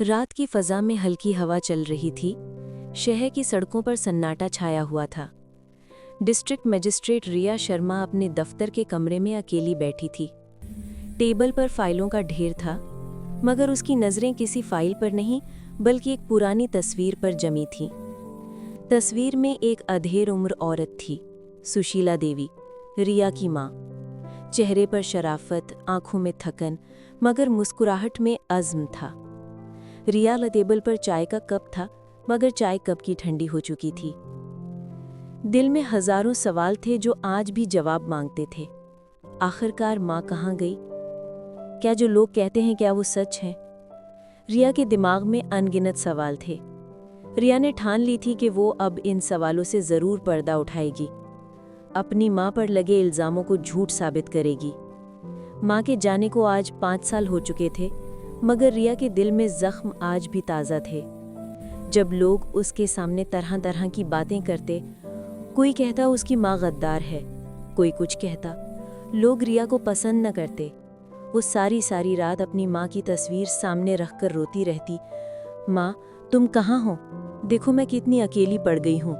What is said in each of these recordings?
रात की फजा में हल्की हवा चल रही थी। शहर की सड़कों पर सन्नाटा छाया हुआ था। डिस्ट्रिक्ट मजिस्ट्रेट रिया शर्मा अपने दफ्तर के कमरे में अकेली बैठी थी। टेबल पर फाइलों का ढेर था, मगर उसकी नज़रें किसी फाइल पर नहीं बल्कि एक पुरानी तस्वीर पर जमी थीं। तस्वीर में एक अधेड़ उम्र औरत थी, सुशीला देवी, रिया की माँ। चेहरे पर शराफत, आंखों में थकन, मगर मुस्कुराहट में अज़्म था। रिया टेबल पर चाय का कप था, मगर चाय कप की ठंडी हो चुकी थी। दिल में हजारों सवाल थे जो आज भी जवाब मांगते थे। आखिरकार माँ कहाँ गई? क्या जो लोग कहते हैं क्या वो सच है? रिया के दिमाग में अनगिनत सवाल थे। रिया ने ठान ली थी कि वो अब इन सवालों से जरूर पर्दा उठाएगी। अपनी माँ पर लगे इल्जामों को झूठ साबित करेगी। माँ के जाने को आज 5 साल हो चुके थे, मगर रिया के दिल में जख्म आज भी ताज़ा थे। जब लोग उसके सामने तरह तरह की बातें करते, कोई कहता उसकी माँ गद्दार है, कोई कुछ कहता। लोग रिया को पसंद न करते। वो सारी सारी रात अपनी माँ की तस्वीर सामने रखकर रोती रहती। माँ, तुम कहाँ हो? देखो मैं कितनी अकेली पड़ गई हूँ।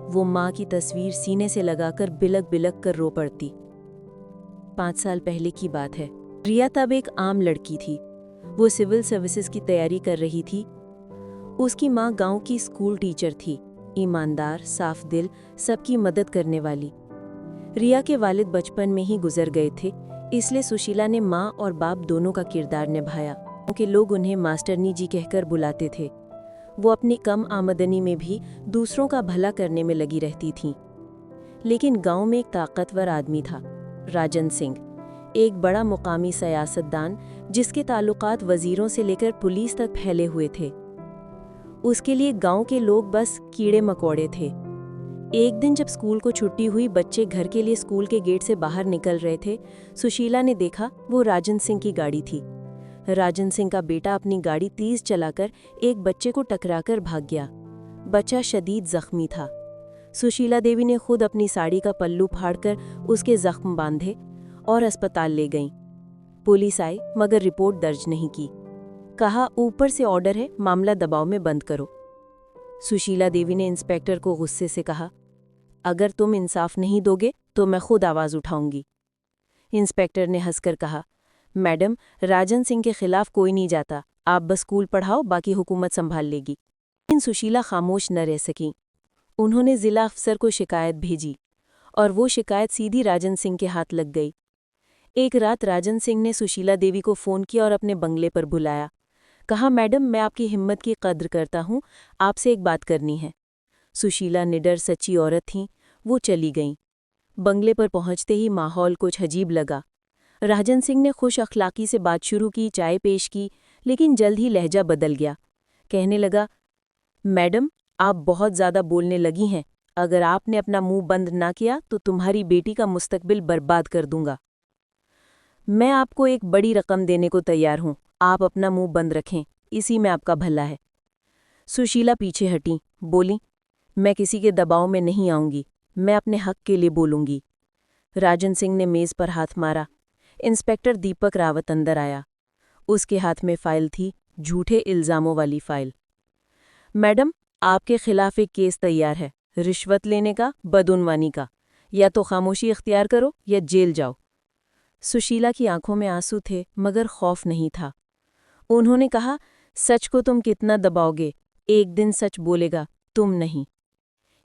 वो माँ की तस्वीर सीने से लगाकर बिलक बिलक कर रो पड़ती। 5 साल पहले की बात है। रिया तब एक आम लड़की थी। वो सिविल सर्विसेज की तैयारी कर रही थी। उसकी माँ गांव की स्कूल टीचर थी, ईमानदार, साफ दिल, सबकी मदद करने वाली। रिया के वालिद बचपन में ही गुजर गए थे, इसलिए सुशीला ने माँ और बाप दोनों का किरदार निभाया। क्योंकि लोग उन्हें मास्टरनी जी कहकर बुलाते थे। वो अपनी कम आमदनी में भी दूसरों का भला करने में लगी रहती थीं। लेकिन गांव में एक ताकतवर आदमी था, राजन सिंह, एक बड़ा मुकामी सियासतदान जिसके ताल्लुकात वजीरों से लेकर पुलिस तक फैले हुए थे। उसके लिए गांव के लोग बस कीड़े मकोड़े थे। एक दिन जब स्कूल को छुट्टी हुई, बच्चे घर के लिए स्कूल के गेट से बाहर निकल रहे थे, सुशीला ने देखा वो राजन सिंह की गाड़ी थी। राजन सिंह का बेटा अपनी गाड़ी तेज चलाकर एक बच्चे को टकराकर भाग गया। बच्चा शदीद जख्मी था। सुशीला देवी ने खुद अपनी साड़ी का पल्लू फाड़कर उसके जख्म बांधे और अस्पताल ले गईं। पुलिस आई, मगर रिपोर्ट दर्ज नहीं की। कहा ऊपर से ऑर्डर है, मामला दबाव में बंद करो। सुशीला देवी ने इंस्पेक्टर को गुस्से से कहा, अगर तुम इंसाफ नहीं दोगे तो मैं खुद आवाज उठाऊंगी। इंस्पेक्टर ने हंसकर कहा, मैडम, राजन सिंह के खिलाफ कोई नहीं जाता, आप बस स्कूल पढ़ाओ, बाकी हुकूमत संभाल लेगी। लेकिन सुशीला खामोश न रह सकी। उन्होंने जिला अफसर को शिकायत भेजी और वो शिकायत सीधी राजन सिंह के हाथ लग गई। एक रात राजन सिंह ने सुशीला देवी को फ़ोन किया और अपने बंगले पर बुलाया। कहा, मैडम, मैं आपकी हिम्मत की कद्र करता हूँ, आपसे एक बात करनी है। सुशीला निडर सच्ची औरत थीं, वो चली गईं। बंगले पर पहुंचते ही माहौल कुछ अजीब लगा। राजन सिंह ने खुश अखलाकी से बात शुरू की, चाय पेश की, लेकिन जल्द ही लहजा बदल गया। कहने लगा, मैडम, आप बहुत ज़्यादा बोलने लगी हैं। अगर आपने अपना मुंह बंद ना किया तो तुम्हारी बेटी का मुस्तकबिल बर्बाद कर दूंगा। मैं आपको एक बड़ी रकम देने को तैयार हूं, आप अपना मुंह बंद रखें, इसी में आपका भला है। सुशीला पीछे हटी, बोली, मैं किसी के दबाव में नहीं आऊंगी, मैं अपने हक के लिए बोलूंगी। राजन सिंह ने मेज पर हाथ मारा। इंस्पेक्टर दीपक रावत अंदर आया। उसके हाथ में फाइल थी, झूठे इल्जामों वाली फाइल। मैडम, आपके खिलाफ एक केस तैयार है, रिश्वत लेने का, बदउनवानी का। या तो खामोशी इख्तियार करो या जेल जाओ। सुशीला की आंखों में आंसू थे, मगर खौफ नहीं था। उन्होंने कहा, सच को तुम कितना दबाओगे, एक दिन सच बोलेगा, तुम नहीं।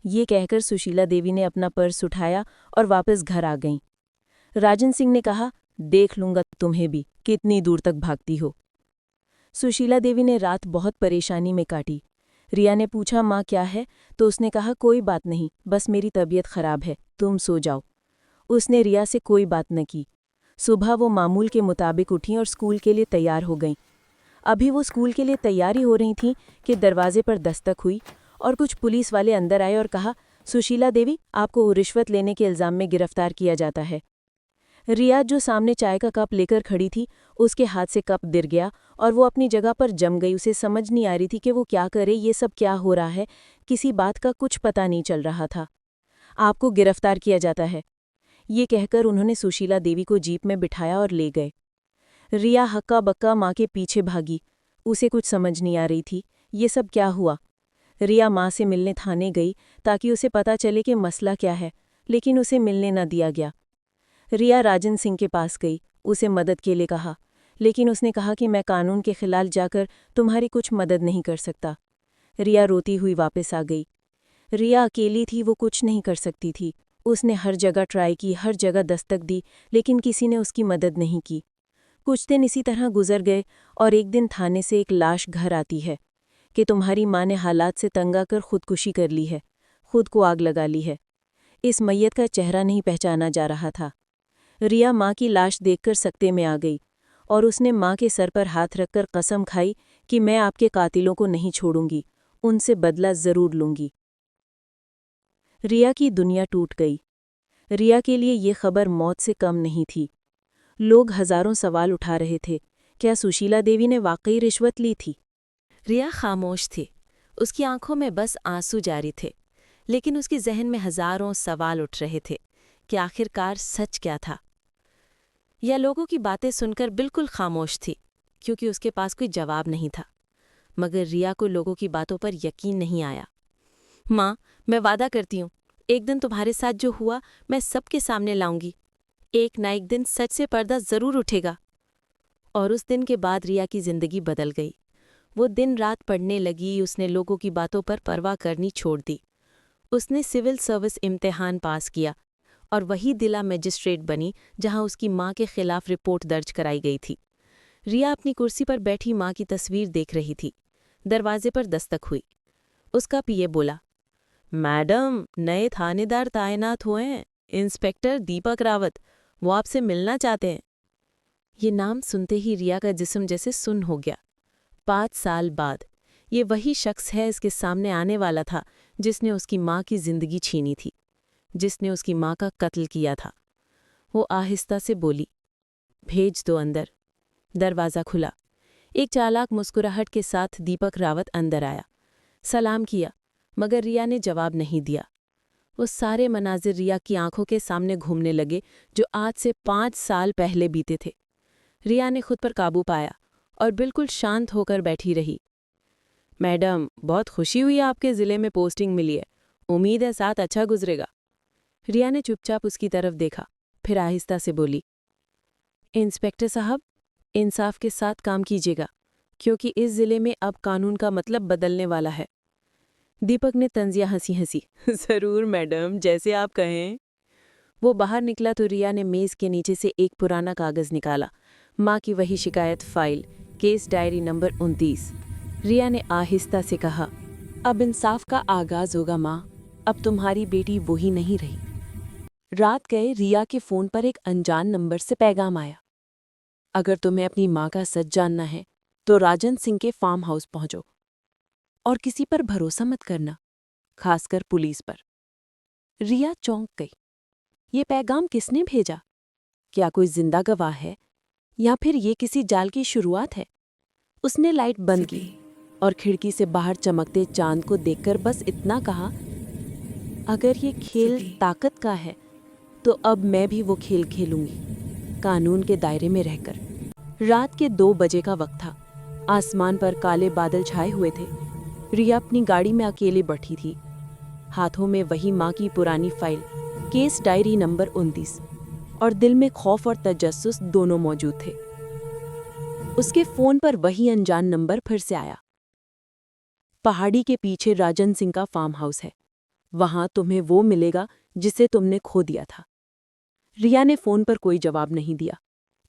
ये कहकर सुशीला देवी ने अपना पर्स उठाया और वापस घर आ गईं। राजन सिंह ने कहा, देख लूंगा तुम्हें भी, कितनी दूर तक भागती हो। सुशीला देवी ने रात बहुत परेशानी में काटी। रिया ने पूछा, माँ क्या है? तो उसने कहा, कोई बात नहीं, बस मेरी तबीयत खराब है, तुम सो जाओ। उसने रिया से कोई बात न की। सुबह वो मामूल के मुताबिक उठी और स्कूल के लिए तैयार हो गईं। अभी वो स्कूल के लिए तैयारी हो रही थीं कि दरवाजे पर दस्तक हुई और कुछ पुलिस वाले अंदर आए और कहा, सुशीला देवी, आपको रिश्वत लेने के इल्जाम में गिरफ्तार किया जाता है। रिया, जो सामने चाय का कप लेकर खड़ी थी, उसके हाथ से कप गिर गया और वो अपनी जगह पर जम गई। उसे समझ नहीं आ रही थी कि वो क्या करे, ये सब क्या हो रहा है। किसी बात का कुछ पता नहीं चल रहा था। आपको गिरफ्तार किया जाता है, ये कहकर उन्होंने सुशीला देवी को जीप में बिठाया और ले गए। रिया हक्का बक्का माँ के पीछे भागी। उसे कुछ समझ नहीं आ रही थी, ये सब क्या हुआ। रिया माँ से मिलने थाने गई ताकि उसे पता चले कि मसला क्या है, लेकिन उसे मिलने न दिया गया। रिया राजन सिंह के पास गई, उसे मदद के लिए कहा, लेकिन उसने कहा कि मैं कानून के खिलाफ जाकर तुम्हारी कुछ मदद नहीं कर सकता। रिया रोती हुई वापस आ गई। रिया अकेली थी, वो कुछ नहीं कर सकती थी। उसने हर जगह ट्राई की, हर जगह दस्तक दी, लेकिन किसी ने उसकी मदद नहीं की। कुछ दिन इसी तरह गुजर गए और एक दिन थाने से एक लाश घर आती है कि तुम्हारी माँ ने हालात से तंग आकर खुदकुशी कर ली है, खुद को आग लगा ली है। इस मैयत का चेहरा नहीं पहचाना जा रहा था। रिया माँ की लाश देखकर सकते में आ गई और उसने माँ के सर पर हाथ रखकर कसम खाई कि मैं आपके कातिलों को नहीं छोड़ूंगी, उनसे बदला जरूर लूंगी। रिया की दुनिया टूट गई। रिया के लिए ये खबर मौत से कम नहीं थी। लोग हजारों सवाल उठा रहे थे, क्या सुशीला देवी ने वाकई रिश्वत ली थी? रिया खामोश थी, उसकी आंखों में बस आंसू जारी थे, लेकिन उसके जहन में हजारों सवाल उठ रहे थे कि आखिरकार सच क्या था। यह लोगों की बातें सुनकर बिल्कुल खामोश थी, क्योंकि उसके पास कोई जवाब नहीं था। मगर रिया को लोगों की बातों पर यकीन नहीं आया। माँ, मैं वादा करती हूँ, एक दिन तुम्हारे साथ जो हुआ मैं सबके सामने लाऊंगी। एक ना एक दिन सच से पर्दा जरूर उठेगा। और उस दिन के बाद रिया की जिंदगी बदल गई। वो दिन रात पढ़ने लगी, उसने लोगों की बातों पर परवाह करनी छोड़ दी। उसने सिविल सर्विस इम्तिहान पास किया और वही जिला मजिस्ट्रेट बनी जहां उसकी मां के खिलाफ रिपोर्ट दर्ज कराई गई थी। रिया अपनी कुर्सी पर बैठी मां की तस्वीर देख रही थी। दरवाजे पर दस्तक हुई। उसका पीए बोला, मैडम, नए थानेदार तैनात हुए हैं, इंस्पेक्टर दीपक रावत, वो आपसे मिलना चाहते हैं। ये नाम सुनते ही रिया का जिस्म जैसे सुन्न हो गया। 5 साल बाद ये वही शख्स है इसके सामने आने वाला था जिसने उसकी माँ की जिंदगी छीनी थी, जिसने उसकी माँ का कत्ल किया था। वो आहिस्ता से बोली, भेज दो अंदर। दरवाज़ा खुला। एक चालाक मुस्कुराहट के साथ दीपक रावत अंदर आया। सलाम किया, मगर रिया ने जवाब नहीं दिया। वो सारे मनाजिर रिया की आंखों के सामने घूमने लगे जो आज से 5 साल पहले बीते थे। रिया ने खुद पर काबू पाया और बिल्कुल शांत होकर बैठी रही। मैडम, बहुत खुशी हुई आपके ज़िले में पोस्टिंग मिली है। उम्मीद है साथ अच्छा गुजरेगा। रिया ने चुपचाप उसकी तरफ देखा, फिर आहिस्ता से बोली, इंस्पेक्टर साहब, इंसाफ के साथ काम कीजिएगा, क्योंकि इस ज़िले में अब कानून का मतलब बदलने वाला है। दीपक ने तंजिया हंसी ज़रूर मैडम, जैसे आप कहें। वो बाहर निकला तो रिया ने मेज़ के नीचे से एक पुराना कागज़ निकाला। माँ की वही शिकायत फाइल, केस डायरी नंबर 29। रिया ने आहिस्ता से कहा, अब इंसाफ का आगाज़ होगा माँ, अब तुम्हारी बेटी वही नहीं रही। रात गए रिया के फ़ोन पर एक अनजान नंबर से पैगाम आया, अगर तुम्हें अपनी माँ का सच जानना है तो राजन सिंह के फार्म हाउस पहुंचो और किसी पर भरोसा मत करना, खासकर पुलिस पर। रिया चौंक गई। ये पैगाम किसने भेजा? क्या कोई जिंदा गवाह है या फिर ये किसी जाल की शुरुआत है? उसने लाइट बंद की और खिड़की से बाहर चमकते चांद को देखकर बस इतना कहा, अगर ये खेल ताकत का है तो अब मैं भी वो खेल खेलूंगी, कानून के दायरे में रहकर। रात के 2 बजे का वक्त था। आसमान पर काले बादल छाए हुए थे। रिया अपनी गाड़ी में अकेले बैठी थी। हाथों में वही माँ की पुरानी फाइल, केस डायरी नंबर 29, और दिल में खौफ और तजस्सुस दोनों मौजूद थे। उसके फोन पर वही अनजान नंबर फिर से आया। पहाड़ी के पीछे राजन सिंह का फार्म हाउस है, वहां तुम्हें वो मिलेगा जिसे तुमने खो दिया था। रिया ने फोन पर कोई जवाब नहीं दिया।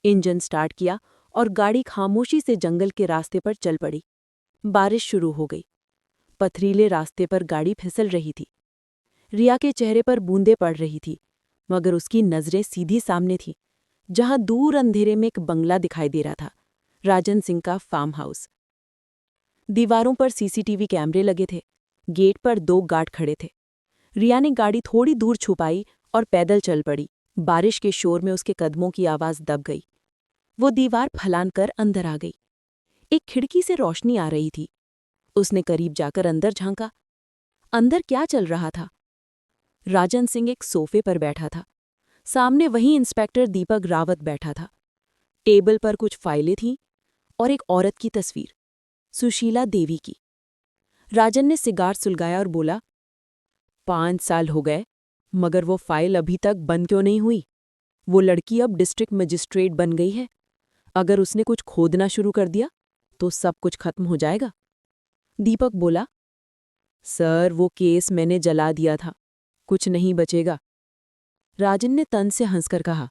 इंजन स्टार्ट किया और गाड़ी खामोशी से जंगल के रास्ते पर चल पड़ी। बारिश शुरू हो गई। पथरीले रास्ते पर गाड़ी फिसल रही थी। रिया के चेहरे पर बूंदें पड़ रही थी, मगर उसकी नजरें सीधी सामने थीं, जहां दूर अंधेरे में एक बंगला दिखाई दे रहा था, राजन सिंह का फार्म हाउस। दीवारों पर सीसीटीवी कैमरे लगे थे। गेट पर 2 गार्ड खड़े थे। रिया ने गाड़ी थोड़ी दूर छुपाई और पैदल चल पड़ी। बारिश के शोर में उसके कदमों की आवाज दब गई। वो दीवार फलान कर अंदर आ गई। एक खिड़की से रोशनी आ रही थी। उसने करीब जाकर अंदर झांका। अंदर क्या चल रहा था? राजन सिंह एक सोफे पर बैठा था। सामने वही इंस्पेक्टर दीपक रावत बैठा था। टेबल पर कुछ फाइलें थीं और एक औरत की तस्वीर। सुशीला देवी की। राजन ने सिगार सुलगाया और बोला, 5 साल हो गए, मगर वो फाइल अभी तक बंद क्यों नहीं हुई? वो लड़की अब डिस्ट्रिक्ट मजिस्ट्रेट बन गई है। अगर उसने कुछ खोदना शुरू कर दिया तो सब कुछ खत्म हो जाएगा। दीपक बोला, सर वो केस मैंने जला दिया था, कुछ नहीं बचेगा। राजन ने तन से हंसकर कहा,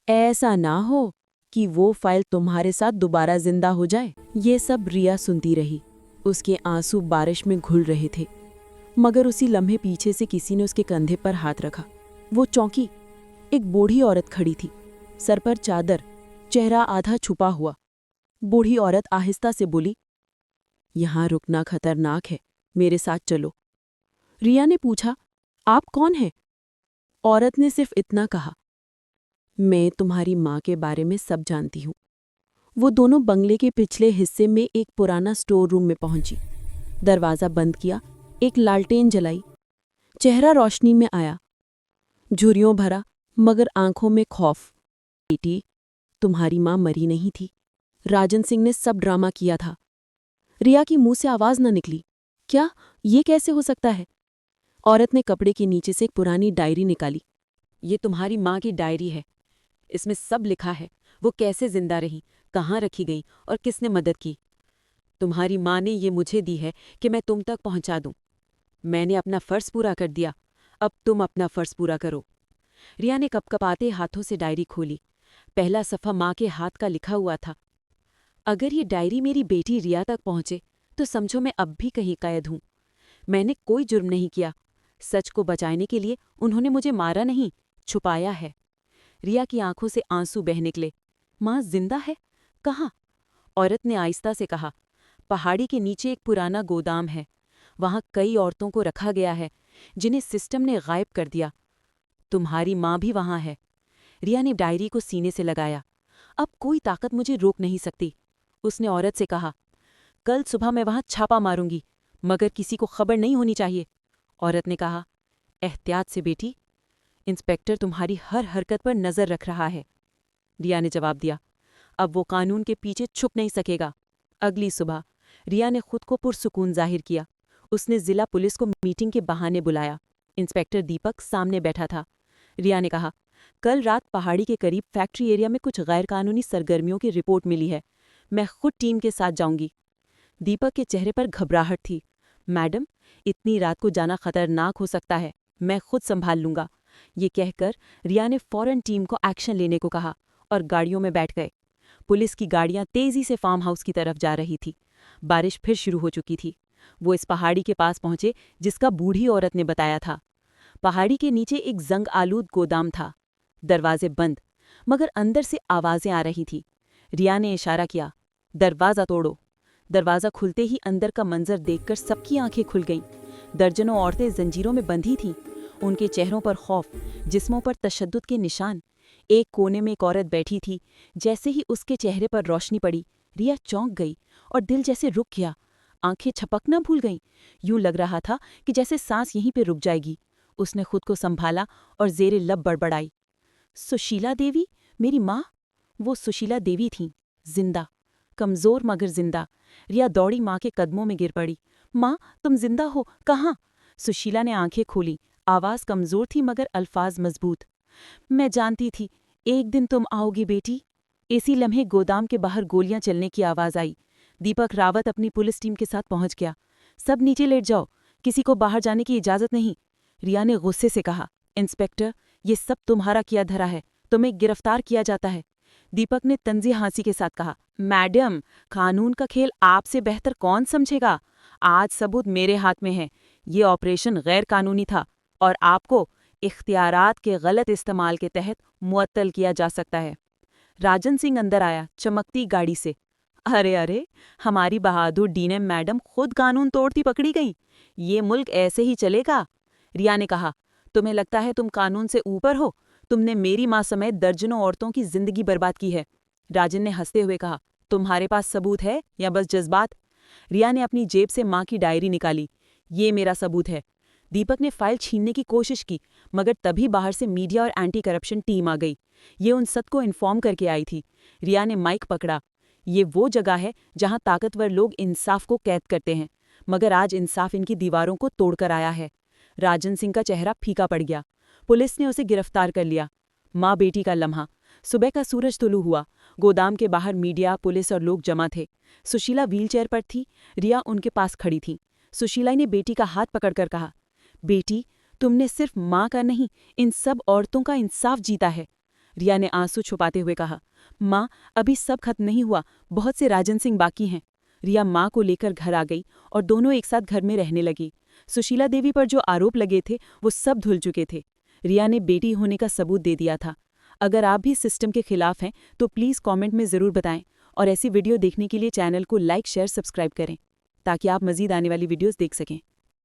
ऐसा ना हो कि वो फाइल तुम्हारे साथ दोबारा जिंदा हो जाए। ये सब रिया सुनती रही। उसके आंसू बारिश में घुल रहे थे, मगर उसी लम्हे पीछे से किसी ने उसके कंधे पर हाथ रखा। वो चौंकी। एक बूढ़ी औरत खड़ी थी, सर पर चादर, चेहरा आधा छुपा हुआ। बूढ़ी औरत आहिस्ता से बोली, यहां रुकना खतरनाक है, मेरे साथ चलो। रिया ने पूछा, आप कौन हैं? औरत ने सिर्फ इतना कहा, मैं तुम्हारी माँ के बारे में सब जानती हूँ। वो दोनों बंगले के पिछले हिस्से में एक पुराना स्टोर रूम में पहुंची। दरवाज़ा बंद किया, एक लालटेन जलाई। चेहरा रोशनी में आया, झुर्रियों भरा, मगर आंखों में खौफ। बेटी, तुम्हारी माँ मरी नहीं थी। राजन सिंह ने सब ड्रामा किया था। रिया की मुंह से आवाज़ न निकली। क्या? ये कैसे हो सकता है? औरत ने कपड़े के नीचे से एक पुरानी डायरी निकाली। ये तुम्हारी माँ की डायरी है। इसमें सब लिखा है, वो कैसे जिंदा रही, कहाँ रखी गई और किसने मदद की। तुम्हारी माँ ने ये मुझे दी है कि मैं तुम तक पहुंचा दूं। मैंने अपना फर्ज पूरा कर दिया, अब तुम अपना फर्ज पूरा करो। रिया ने कपकपाते हाथों से डायरी खोली। पहला सफ़ा माँ के हाथ का लिखा हुआ था। अगर ये डायरी मेरी बेटी रिया तक पहुंचे तो समझो मैं अब भी कहीं कैद हूं। मैंने कोई जुर्म नहीं किया। सच को बचाने के लिए उन्होंने मुझे मारा नहीं, छुपाया है। रिया की आंखों से आंसू बह निकले। माँ जिंदा है? कहाँ? औरत ने आहिस्ता से कहा, पहाड़ी के नीचे एक पुराना गोदाम है। वहां कई औरतों को रखा गया है जिन्हें सिस्टम ने गायब कर दिया। तुम्हारी माँ भी वहां है। रिया ने डायरी को सीने से लगाया। अब कोई ताकत मुझे रोक नहीं सकती। उसने औरत से कहा, कल सुबह मैं वहां छापा मारूंगी, मगर किसी को खबर नहीं होनी चाहिए। औरत ने कहा, एहतियात से बेटी, इंस्पेक्टर तुम्हारी हर हरकत पर नजर रख रहा है। रिया ने जवाब दिया, अब वो कानून के पीछे छुप नहीं सकेगा। अगली सुबह रिया ने खुद को पुरसुकून जाहिर किया। उसने जिला पुलिस को मीटिंग के बहाने बुलाया। इंस्पेक्टर दीपक सामने बैठा था। रिया ने कहा, कल रात पहाड़ी के करीब फैक्ट्री एरिया में कुछ गैरकानूनी सरगर्मियों की रिपोर्ट मिली है। मैं खुद टीम के साथ जाऊंगी। दीपक के चेहरे पर घबराहट थी। मैडम, इतनी रात को जाना खतरनाक हो सकता है, मैं खुद संभाल लूंगा। ये कहकर रिया ने फौरन टीम को एक्शन लेने को कहा और गाड़ियों में बैठ गए। पुलिस की गाड़ियां तेजी से फार्म हाउस की तरफ जा रही थी। बारिश फिर शुरू हो चुकी थी। वो इस पहाड़ी के पास पहुंचे जिसका बूढ़ी औरत ने बताया था। पहाड़ी के नीचे एक जंग आलूद गोदाम था। दरवाजे बंद, मगर अंदर से आवाजें आ रही थी। रिया ने इशारा किया, दरवाज़ा तोड़ो। दरवाज़ा खुलते ही अंदर का मंजर देखकर सबकी आंखें खुल गईं। दर्जनों औरतें जंजीरों में बंधी थीं। उनके चेहरों पर खौफ, जिस्मों पर तशद्दुद के निशान। एक कोने में एक औरत बैठी थी। जैसे ही उसके चेहरे पर रोशनी पड़ी, रिया चौंक गई और दिल जैसे रुक गया। आंखें छपकना भूल गईं। यूं लग रहा था कि जैसे सांस यहीं पे रुक जाएगी। उसने खुद को संभाला और जेरे लब बड़बड़ाई, सुशीला देवी, मेरी माँ। वो सुशीला देवी थीं, जिंदा, कमजोर मगर जिंदा। रिया दौड़ी माँ के कदमों में गिर पड़ी। माँ, तुम जिंदा हो? कहाँ? सुशीला ने आंखें खोली। आवाज कमजोर थी मगर अल्फाज मजबूत। मैं जानती थी एक दिन तुम आओगी बेटी। इसी लम्हे गोदाम के बाहर गोलियां चलने की आवाज आई। दीपक रावत अपनी पुलिस टीम के साथ पहुंच गया। सब नीचे लेट जाओ, किसी को बाहर जाने की इजाजत नहीं। रिया ने गुस्से से कहा, इंस्पेक्टर, ये सब तुम्हारा किया धरा है, तुम्हें गिरफ्तार किया जाता है। दीपक ने तंजी हंसी के साथ कहा, मैडम, कानून का खेल आपसे बेहतर कौन समझेगा? आज सबूत मेरे हाथ में है। ये ऑपरेशन गैर कानूनी था और आपको इख्तियारात के गलत इस्तेमाल के तहत मुअत्तल किया जा सकता है। राजन सिंह अंदर आया, चमकती गाड़ी से। अरे अरे, हमारी बहादुर डीएम मैडम खुद कानून तोड़ती पकड़ी गई। ये मुल्क ऐसे ही चलेगा? रिया ने कहा, तुम्हें लगता है तुम कानून से ऊपर हो? तुमने मेरी माँ समेत दर्जनों औरतों की जिंदगी बर्बाद की है। राजन ने हंसते हुए कहा, तुम्हारे पास सबूत है या बस जज्बात? रिया ने अपनी जेब से माँ की डायरी निकाली। ये मेरा सबूत है। दीपक ने फाइल छीनने की कोशिश की, मगर तभी बाहर से मीडिया और एंटी करप्शन टीम आ गई। ये उन सबको इन्फॉर्म करके आई थी। रिया ने माइक पकड़ा। ये वो जगह है जहां ताकतवर लोग इंसाफ को कैद करते हैं, मगर आज इंसाफ इनकी दीवारों को तोड़कर आया है। राजन सिंह का चेहरा फीका पड़ गया। पुलिस ने उसे गिरफ्तार कर लिया। माँ बेटी का लम्हा। सुबह का सूरज तुलू हुआ। गोदाम के बाहर मीडिया, पुलिस और लोग जमा थे। सुशीला व्हीलचेयर पर थी, रिया उनके पास खड़ी थी। सुशीला ने बेटी का हाथ पकड़कर कहा, बेटी, तुमने सिर्फ माँ का नहीं, इन सब औरतों का इंसाफ जीता है। रिया ने आंसू छुपाते हुए कहा, माँ, अभी सब खत्म नहीं हुआ, बहुत से राजन सिंह बाकी हैं। रिया माँ को लेकर घर आ गई और दोनों एक साथ घर में रहने लगी। सुशीला देवी पर जो आरोप लगे थे वो सब धुल चुके थे। रिया ने बेटी होने का सबूत दे दिया था। अगर आप भी सिस्टम के खिलाफ हैं तो प्लीज़ कमेंट में ज़रूर बताएं और ऐसी वीडियो देखने के लिए चैनल को लाइक, शेयर, सब्सक्राइब करें ताकि आप मज़ीद आने वाली वीडियोस देख सकें।